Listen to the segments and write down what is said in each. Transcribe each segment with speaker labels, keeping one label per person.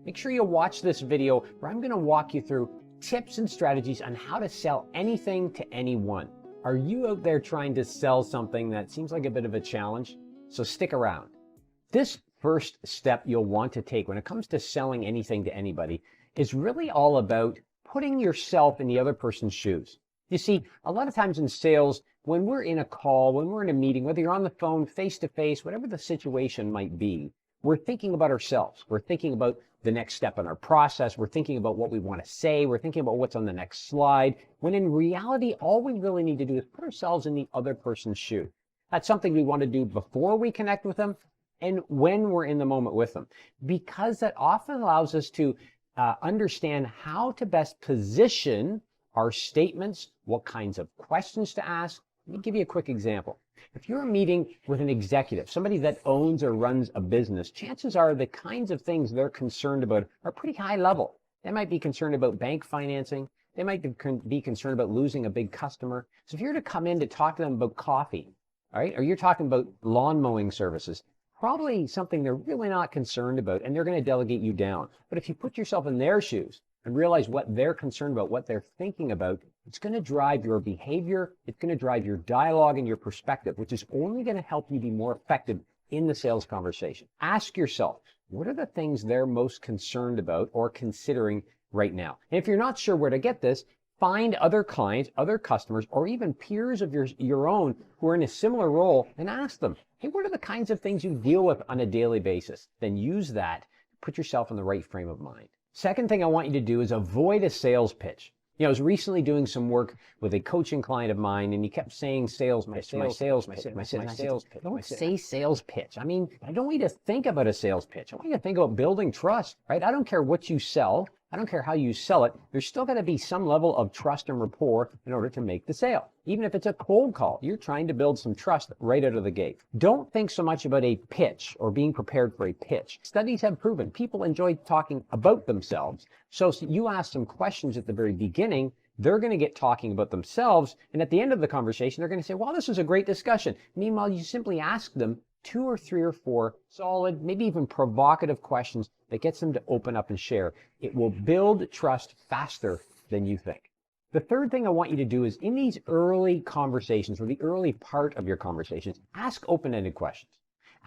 Speaker 1: make sure you watch this video where I'm going to walk you through tips and strategies on how to sell anything to anyone. Are you out there trying to sell something that seems like a bit of a challenge? So stick around. This first step you'll want to take when it comes to selling anything to anybody is really all about putting yourself in the other person's shoes. You see, a lot of times in sales, when we're in a call, when we're in a meeting, whether you're on the phone, face-to-face, whatever the situation might be, we're thinking about ourselves. We're thinking about the next step in our process. We're thinking about what we want to say. We're thinking about what's on the next slide, when in reality, all we really need to do is put ourselves in the other person's shoe. That's something we want to do before we connect with them and when we're in the moment with them, because that often allows us to understand how to best position our statements, what kinds of questions to ask. Let me give you a quick example. If you're meeting with an executive, somebody that owns or runs a business, chances are the kinds of things they're concerned about are pretty high level. They might be concerned about bank financing. They might be concerned about losing a big customer. So if you're to come in to talk to them about coffee, all right, or you're talking about lawn mowing services, probably something they're really not concerned about, and they're going to delegate you down. But if you put yourself in their shoes and realize what they're concerned about, what they're thinking about, it's going to drive your behavior, it's going to drive your dialogue and your perspective, which is only going to help you be more effective in the sales conversation. Ask yourself, what are the things they're most concerned about or considering right now? And if you're not sure where to get this, find other clients, other customers, or even peers of your own who are in a similar role and ask them, hey, what are the kinds of things you deal with on a daily basis? Then use that to put yourself in the right frame of mind. Second thing I want you to do is avoid a sales pitch. You know, I was recently doing some work with a coaching client of mine, and he kept saying sales pitch, my sales pitch. Don't say sales pitch. I mean, I don't want you to think about a sales pitch. I want you to think about building trust, right? I don't care what you sell. I don't care how you sell it. There's still got to be some level of trust and rapport in order to make the sale. Even if it's a cold call, you're trying to build some trust right out of the gate. Don't think so much about a pitch or being prepared for a pitch. Studies have proven people enjoy talking about themselves. So you ask some questions at the very beginning, they're going to get talking about themselves. And at the end of the conversation, they're going to say, well, this was a great discussion. Meanwhile, you simply ask them 2 or 3 or 4 solid, maybe even provocative questions that gets them to open up and share. It will build trust faster than you think. The third thing I want you to do is in these early conversations or the early part of your conversations, ask open-ended questions.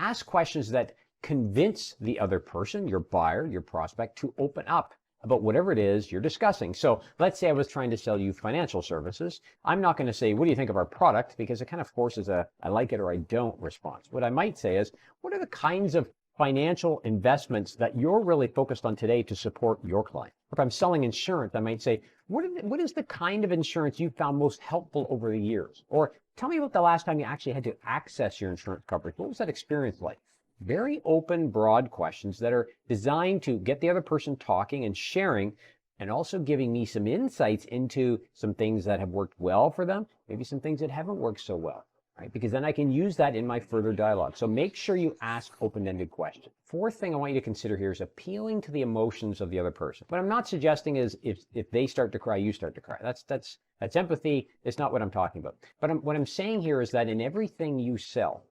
Speaker 1: Ask questions that convince the other person, your buyer, your prospect, to open up about whatever it is you're discussing. So let's say I was trying to sell you financial services. I'm not going to say, what do you think of our product? Because it kind of forces a I like it or I don't response. What I might say is, what are the kinds of financial investments that you're really focused on today to support your client? If I'm selling insurance, I might say, what is the kind of insurance you found most helpful over the years? Or tell me about the last time you actually had to access your insurance coverage. What was that experience like? Very open, broad questions that are designed to get the other person talking and sharing, and also giving me some insights into some things that have worked well for them, maybe some things that haven't worked so well, right? Because then I can use that in my further dialogue. So make sure you ask open-ended questions. Fourth thing I want you to consider here is appealing to the emotions of the other person. What I'm not suggesting is if they start to cry, you start to cry. That's empathy. It's not what I'm talking about. But what I'm saying here is that in everything you sell,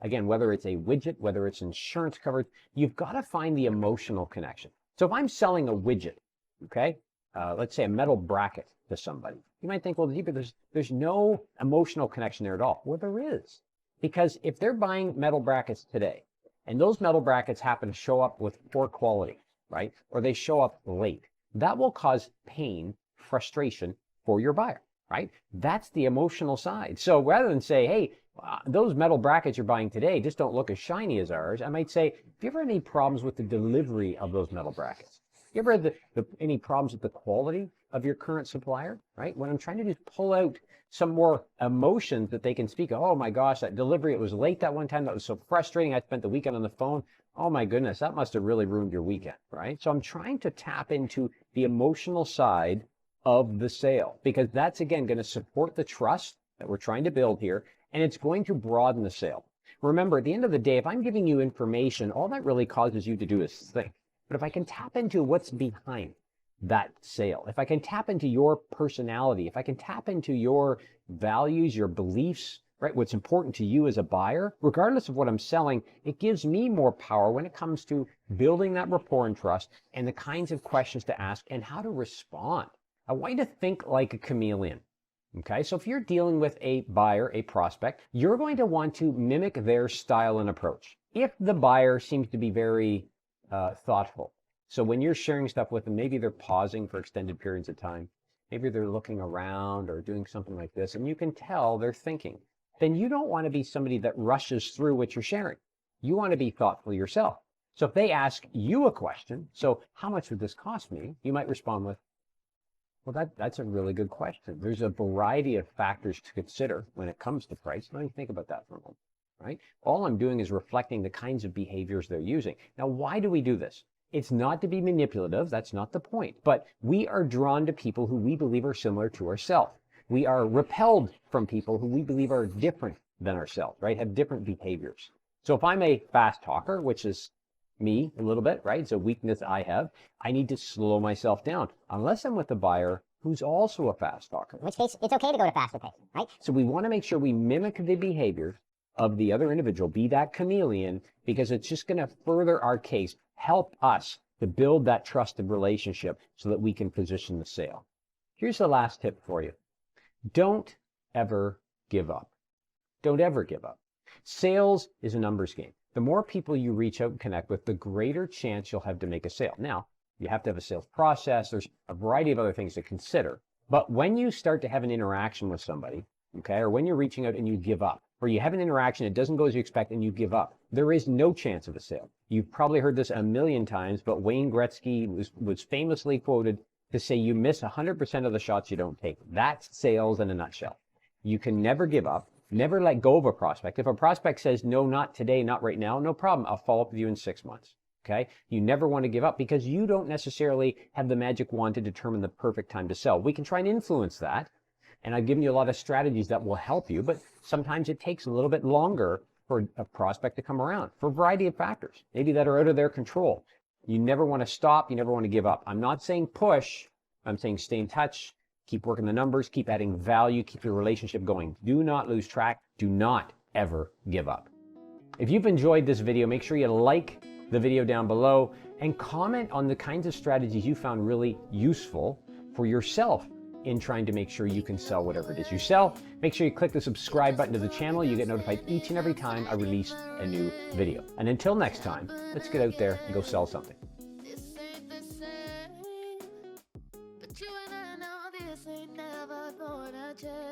Speaker 1: again, whether it's a widget, whether it's insurance coverage, you've got to find the emotional connection. So if I'm selling a widget, okay, let's say a metal bracket to somebody, you might think, well, there's no emotional connection there at all. Well, there is. Because if they're buying metal brackets today, and those metal brackets happen to show up with poor quality, right, or they show up late, that will cause pain, frustration for your buyer, right? That's the emotional side. So rather than say, hey, those metal brackets you're buying today just don't look as shiny as ours, I might say, have you ever had any problems with the delivery of those metal brackets? You ever had any problems with the quality of your current supplier, right? When I'm trying to just pull out some more emotions that they can speak of, oh my gosh, that delivery, it was late that one time, that was so frustrating, I spent the weekend on the phone, oh my goodness, that must have really ruined your weekend, right? So I'm trying to tap into the emotional side of the sale, because that's, again, going to support the trust that we're trying to build here, and it's going to broaden the sale. Remember, at the end of the day, if I'm giving you information, all that really causes you to do is think. But if I can tap into what's behind that sale, if I can tap into your personality, if I can tap into your values, your beliefs, right? What's important to you as a buyer, regardless of what I'm selling, it gives me more power when it comes to building that rapport and trust and the kinds of questions to ask and how to respond. I want you to think like a chameleon. Okay, so if you're dealing with a buyer, a prospect, you're going to want to mimic their style and approach. If the buyer seems to be very thoughtful, so when you're sharing stuff with them, maybe they're pausing for extended periods of time, maybe they're looking around or doing something like this, and you can tell they're thinking, then you don't want to be somebody that rushes through what you're sharing. You want to be thoughtful yourself. So if they ask you a question, so how much would this cost me? You might respond with, well, that's a really good question. There's a variety of factors to consider when it comes to price. Let me think about that for a moment, right? All I'm doing is reflecting the kinds of behaviors they're using. Now, why do we do this? It's not to be manipulative. That's not the point. But we are drawn to people who we believe are similar to ourselves. We are repelled from people who we believe are different than ourselves, right? Have different behaviors. So if I'm a fast talker, which is me a little bit, right? It's a weakness I have. I need to slow myself down unless I'm with a buyer who's also a fast talker.
Speaker 2: In which case, it's okay to go to faster pace, right?
Speaker 1: So we want to make sure we mimic the behavior of the other individual, be that chameleon, because it's just going to further our case, help us to build that trusted relationship so that we can position the sale. Here's the last tip for you. Don't ever give up. Don't ever give up. Sales is a numbers game. The more people you reach out and connect with, the greater chance you'll have to make a sale. Now, you have to have a sales process. There's a variety of other things to consider. But when you start to have an interaction with somebody, okay, or when you're reaching out and you give up, or you have an interaction, it doesn't go as you expect and you give up, there is no chance of a sale. You've probably heard this a million times, but Wayne Gretzky was famously quoted to say you miss 100% of the shots you don't take. That's sales in a nutshell. You can never give up. Never let go of a prospect. If a prospect says, no, not today, not right now, no problem. I'll follow up with you in 6 months. Okay? You never want to give up because you don't necessarily have the magic wand to determine the perfect time to sell. We can try and influence that. And I've given you a lot of strategies that will help you, but sometimes it takes a little bit longer for a prospect to come around for a variety of factors, maybe that are out of their control. You never want to stop. You never want to give up. I'm not saying push. I'm saying stay in touch. Keep working the numbers, keep adding value, keep your relationship going. Do not lose track. Do not ever give up. If you've enjoyed this video, make sure you like the video down below and comment on the kinds of strategies you found really useful for yourself in trying to make sure you can sell whatever it is you sell. Make sure you click the subscribe button to the channel. You get notified each and every time I release a new video. And until next time, let's get out there and go sell something.
Speaker 2: You and I know this ain't never gonna change.